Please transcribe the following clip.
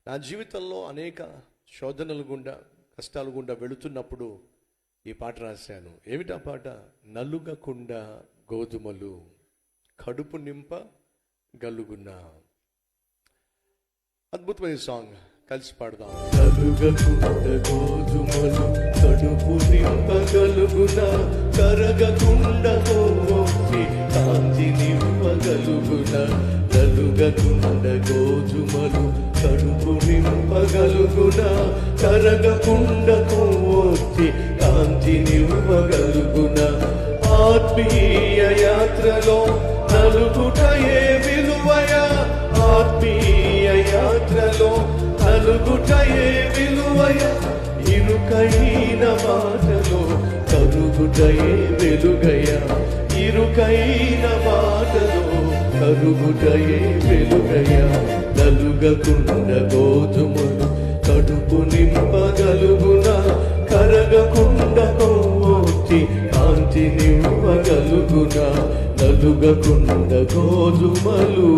నా జీవితంలో అనేక శోధనల గుండా, కష్టాల గుండా వెళుతున్నప్పుడు ఈ పాట రాశాను. ఏమిటా పాట? నలుగకుండా గోధుమలు కడుపు నింప గలుగున. అద్భుతమైన సాంగ్, కలిసి పాడదాం. నలుగకుండా గోధుమలు కడుపు నింపగలుగున, కరగకుండా కోసి కాంతి నింపగలుగున. నలుగకుండా గోధుమలు కడుపు నింపగలుగున, కరగకుండా కోసి కాంతి నింపగలుగున. ఆత్మీయ యాత్రలో నలుగుటయే విలువయ, ఆత్మీయ యాత్రలో నలుగుటయే విలువయ. ఇరుకైన మాటలో కరుగుటయే వెలుగయ, ఇరుకైన మాటలో కరుగుటయే వెలుగయ. నలుగకుండ గోధుమలు కడుపు నింపగలుగున, కరగకుండ కోచి కాంతి నింపగలుగున. నలుగకుండ గోధుమలు